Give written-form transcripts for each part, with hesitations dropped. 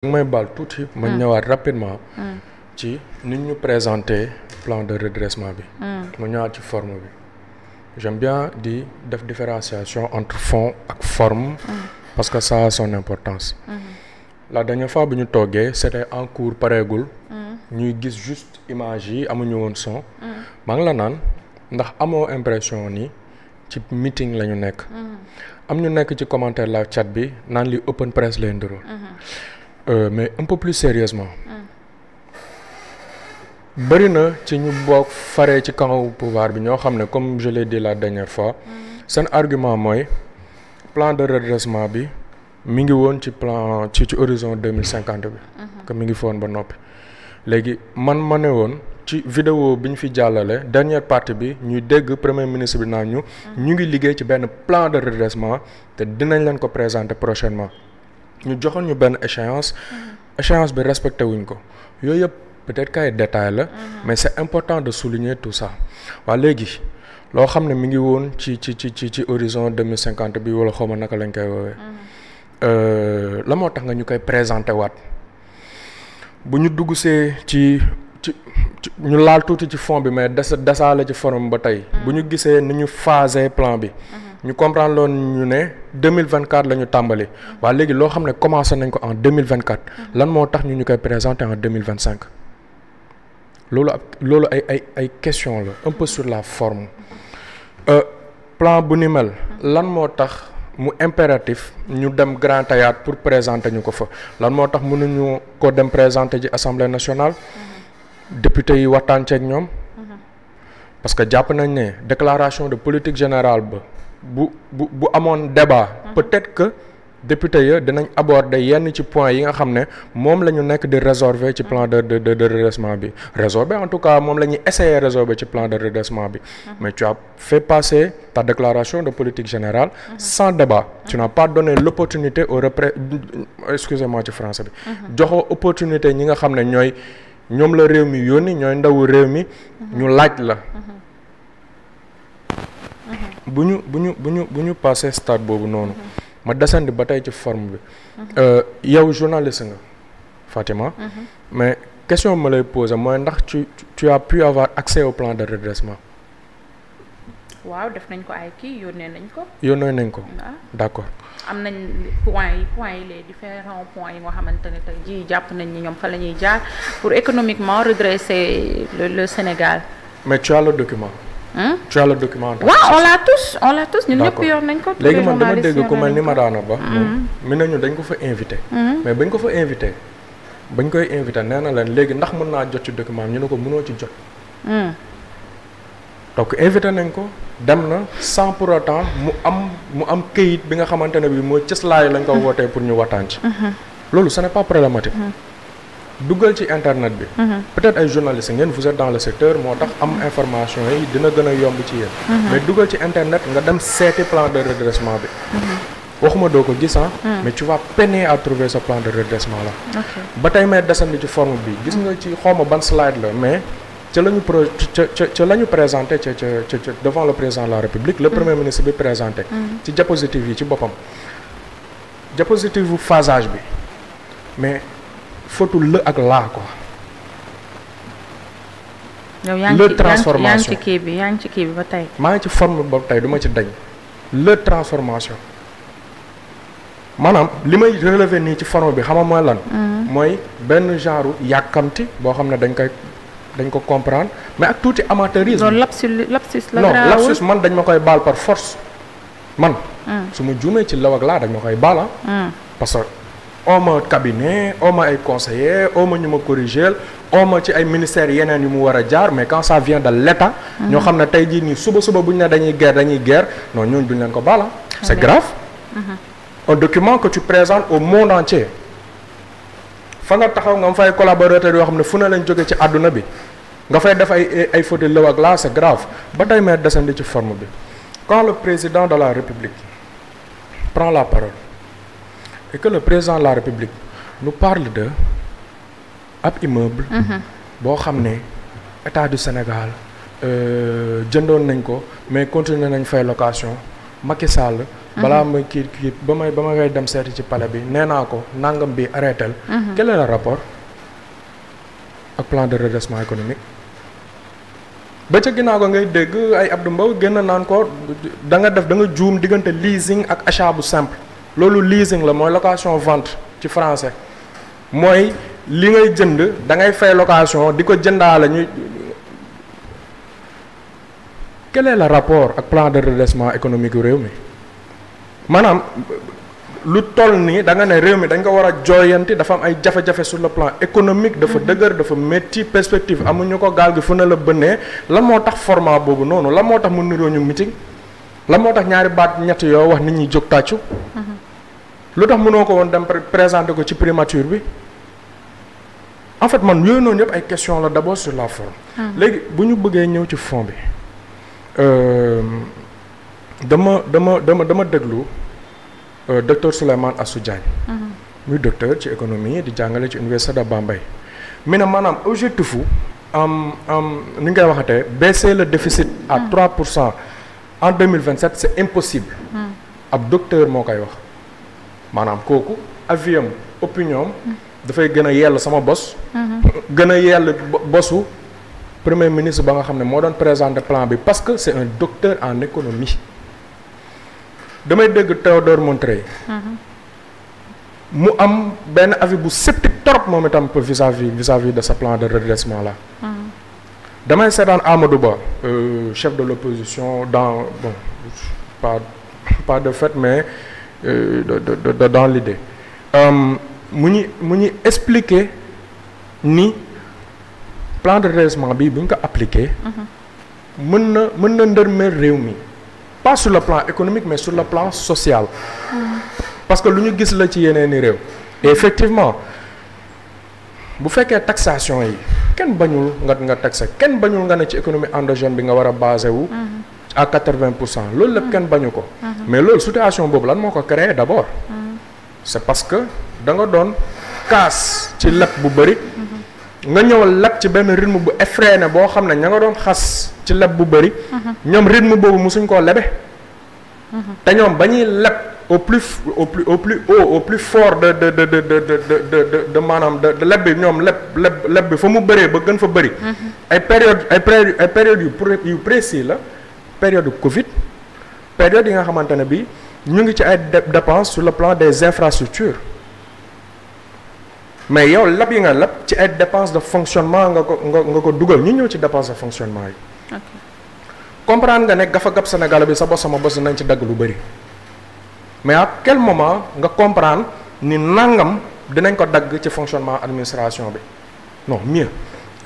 may baal tuuti ma ñëwaat rapidement ci ni ñu présenter plan de redressement bi ma ñëwaat ci forme bi j'aime bien di def différenciation entre fond ak forme parce que ça a son importance la dernière fois bi ñu toogee c'était en cours pareegul ñuy gis juste image yi amuñu woon son maa ngi la naan ndax amoo impression ni ci meeting la ñu nekk am ñu nekk ci commentaire live chat bi naan li open press lay nduroo mais un peu plus sérieusement bëri na ci ñu bokk faree ci camp pouvoir bi ñoo xam ne comme je l'ai dit la dernière fois seen argument mooy plan de redressement bi mi ngi woon ci plan ci horizon 2050 bi que mi ngi fi woon ba noppi léegi ma ne woon ci vidéo bi ñu fi jàllale dernière partie bi ñuy dégg premier ministre bi naan ñu ngi liggéey ci benn plan de redressement te dinañ leen ko présenter prochainement ñu joxoon ñu benn échéance bi respecté wuñ ko yooyu yëpp peut-être qu'ay détail la mais c'est important de souligner tout ça waa léegi loo xam ne mi ngi woon ci horizon 2050 bi wala xawma naka lañ koy woowee la moo tax nga ñu koy présenté waat bu ñu dugg see ci ñu laal tuuti ci fond bi mais desaale ci forme ba tey bu ñu gisee ni ñu phasé plan bi ñu comprendre loon ñu ne 2024 la ñu tàmbali waaye léegi loo xam ne commencé nañ ko en 2024 lan moo tax ñu koy présenter en 2025 loolu ay question la un peu sur la forme plan bu ni mel lan moo tax mu impératif ñu dem Grand Théâtre pour présenter ñu ko fa lan moo tax mënuñu ko dem présenter ci Assemblée nationale député yi waxtaan ceeg ñoom parce que jàpp nañ ne déclaration de politique générale ba bu amoon débat peut-être que député ya dinañ aborder yenn ci points yi nga xam ne moom la ñu nekk di résorber ci plan de redressement bi résorber en tout cas moom la ñuy essayer résorber ci plan de redressement bi mais tu as fait passer ta déclaration de politique générale sans débat tu n'as pas donné l'opportunité excusez-moi ci français bi joxoo opportunité ñi nga xam ne ñoom la réew mi yónni ñooy ndawu réew mi ñu laaj la bu ñu passé stade boobu noonu ma desandi ba tey ci forme bi yow journaliste nga Fatima mais question ma lay poser mooy ndax tu as pu avoir accès au plan de redressement waaw def nañ ko ay kii yónnee nañ ko d'accord am nañ points yi les différents points yi nga xamante ne tey jii jàpp nañ ni ñoom fa la ñuy jaar pour économiquement redresser le Sénégal mais tu as le document tu as le document. waaw on l'a tous ñun ñëpp yor nañ ko. léegi man dama dégg ku mel ni Madana Ba. mi nañu dañ ko fa invité. mais bañ ko fa invité bañ koy invité nee na leen léegi ndax mën naa jot ci document ñu ne ko mënoo ci jot. donc invité nañ ko dem na sans pour autant mu am këyit bi nga xamante ne bi mooy cëslaayu lañ ko wootee pour ñu waxtaan ci. loolu ce n'est pas problématique. duggal ci internet bi peut-être ay journalistes ngeen vous êtes dans le secteur moo tax am information yi dina gën a yomb ci yéen mais duggal ci internet nga dem seeti plan de redressement bi waxuma doo ko gis mais tu vas peiner à trouver ce plan de redressement là ba tey may desandi ci forme bi gis nga ci xawma ban slide la mais ca la ñu présenté ca devant le président de la République le premier ministre bi présenté ci diapositive yi ci boppam diapositive bu phasage bi mais fotul la ak laa quoi. yow yaa ngi ci kii bi ba tey. maa ngi ci forme ba tey du ma ci dañ. le transformation maanaam li may relever nii ci forme bi xam nga mooy lan. mooy benn genre yàkkamti boo xam ne dañ ko comprendre mais ak tuuti amateurisme. non lapsus la non lapsus man dañ ma koy baal par force man. su ma juumee ci law ak laa dañ ma koy baal parce que. ooma cabinet ooma ay conseillers ooma ñu ma corriger ooma ci ay ministères yeneen yu mu war a jaar mais quand ça vient de l'État ñoo xam ne tey jii nii suba bu ñu ne dañuy guerre non ñooñu duñ leen ko baala c'est grave un document que tu présentes au monde entier fa nga taxaw nga fay collaborateurs yoo xam ne fu ne lañ jóge ci àdduna bi nga fay def ay faute lëw ak laa c'est grave ba tey may desandi ci forme bi quand le président de la République prend la parole et que le président de la République nous parle de ab immeuble boo xam ne état du Sénégal jëndoon nañ ko mais continuer nañ fay location Macky Sall balaa ma kii ba ma ngay dem seeti ci palais bi nee naa ko nangam bi arrêtel. Quel est le rapport ak plan de redressement économique. ba ca ginnaaw ko ngay dégg ay Abdou Mbow génn naan ko da nga juum diggante leasing ak achat bu simple. loolu leasing la mooy location vente ci français mooy li ngay jënd da ngay fay location di ko jëndaale ñuy. Quel est le rapport ak plan de redressement économique yu réew mi maanaam lu toll nii da nga ne réew mi dañ ko war a jooyanti dafa am ay jafe-jafe sur le plan économique dafa dëgër dafa métti perspective amuñu ko gaal gi fu na la bënnee lan moo tax format boobu noonu lan moo tax mu niroo ñu meeting lan moo tax ñaari baat ñett yoo wax nit ñi jóg tàccu lu tax mënoo ko woon dem présenter ko ci primature bi en fait man yooyu noonu yëpp ay question la d'abord sur la forme léegi bu ñu bëggee ñëw ci fond bi dama déglu docteur Souleymane Assou Diagne muy docteur ci économie di jàngale ci université de Bambey mi ne maanaam objectif ni ngay waxatee baisser le déficit à 3% en 2027 c'est impossible ab docteur moo koy wax maanaam kooku aviam opinion dafay gën a yell sama bos gën a yell bosu premier ministre ba nga xam ne moo doon présenter plan bi parce que c'est un docteur en économie damay dégg Théodore Montreuil mu am benn avis bu sceptique trop moom itam vis-à-vis de ce plan de redressement là damay seetaan Amadou Ba chef de l'opposition dans pas de fait mais dans l'idée mu ñuy expliquer ni plan de redressement bi bu ñu ko appliqué mën na ndërmeel réew mi pas sur le plan économique mais sur le plan social parce que lu ñu gis la ci yeneen i réew et effectivement bu fekkee taxation yi kenn bañul nga taxé kenn bañul nga ne ci économie endogène bi nga war a basé wu à 80% loolu lépp kenn bañu ko mais loolu situation boobu lan moo ko créé d'abord c'est parce que da nga doon kaas ci leb bu bëri nga ñëwal leb ci benn rythme bu effréné boo xam ne ña nga doon xas ci leb bu bëri ñoom rythme boobu musuñ koo lebe te ñoom ba ñuy leb au plus fort de maanaam de leb bi ñoom leb bi fa mu bëree ba gën fa bëri ay période yu précis la période Covid période yi nga xamante ne bi ñu ngi ci ay dépenses sur le plan des infrastructures mais yow leb yi nga leb ci ay dépenses de fonctionnement nga ko dugal ñu ñëw ci dépenses de fonctionnement yi comprendre nga ne gafa gab Sénégal bi sa bos sama bos nañ ci dagg lu bëri mais à quel moment nga comprendre ni nangam dinañ ko dagg ci fonctionnement administration bi non mieux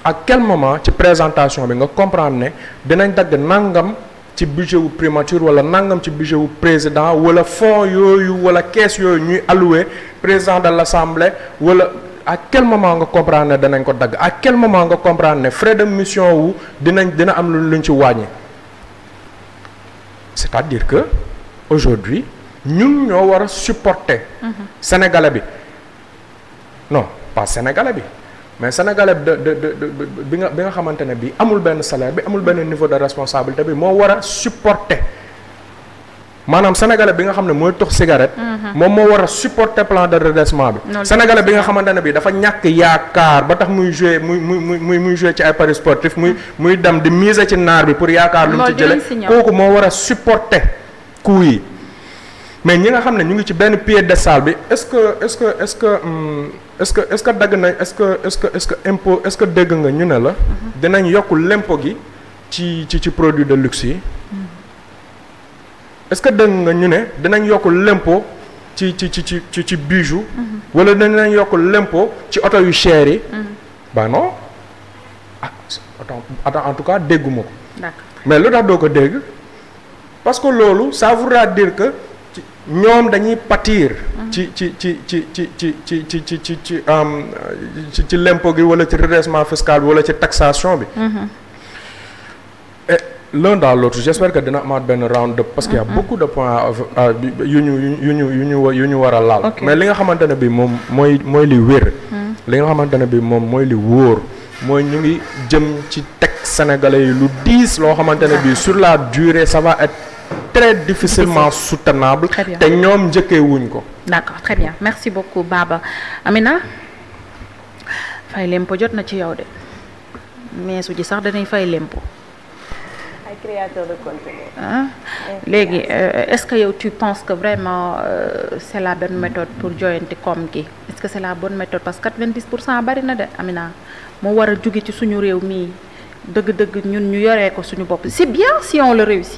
à quel moment ci présentation bi nga comprendre ne dinañ dagg nangam ci budget wu primature wala nangam ci budget wu président wala fonds yooyu wala caisse yooyu ñuy alloué président de l'Assemblée wala à quel moment nga comprendre ne danañ ko dagg à quel moment nga comprendre ne frais de mission wu dina am luñ ci wàññi c'est-à-dire que aujourd'hui ñun ñoo war a supporter sénégalais bi non pas sénégalais bi mais sénégalais bi nga xamante ne bi amul benn salaire bi amul benn niveau de responsabilité bi moo war a supporter maanaam sénégalais bi nga xam ne mooy tox cigarette moom moo war a supporter plan de redressement bi sénégalais bi nga xamante ne bi dafa ñàkk yaakaar ba tax muy jouer muy jouer ci ay paris sportif muy dem di miser ci naar bi pour yaakaar lu mu ci jële kooku moo war a supporter coût yi mais ñi nga xam ne ñu ngi ci benn piédestal bi est-ce que dagg nañ est-ce que impôt est-ce que dégg nga ñu ne la dinañ yokk l'impôt gi ci produit de luxe yi est-ce que dégg nga ñu ne dinañ yokk l'impôt ci bijoux wala dinañ yokk l'impôt ci oto yu cher yi bah non attends en tout cas dégguma ko mais lu tax doo ko dégg parce que loolu ça voudra dire que ñoom dañuy pâtir ci l'impôt gi wala ci redressement fiscal bi wala ci taxation bi et l'un dans l'autre j'espère que dina amaat benn round up parce qu'il y a beaucoup de points yu ñu war a laal mais li nga xamante ne bi moom mooy li wér li nga xamante ne bi moom mooy li wóor mooy ñu ngi jëm ci teg sénégalais yi lu diis loo xamante ne bi sur la durée ça va être très difficilement soutenable. Très bien. te ñoom njëkkee wuñ ko. D'accord, très bien, merci beaucoup Baba. Amina fay lempo jot na ci yow de meesu ji sax dañuy fay lempo. ay créateur de contenu. ah léegi est-ce que yow tu penses que vraiment c'est la bonne méthode pour joyanti koom gi est-ce que c'est la bonne méthode parce que 90% bari na de Amina moo war a jóge ci suñu réew mii dëgg-dëgg ñun ñu yoree ko suñu bopp c'est bien si on le réussit.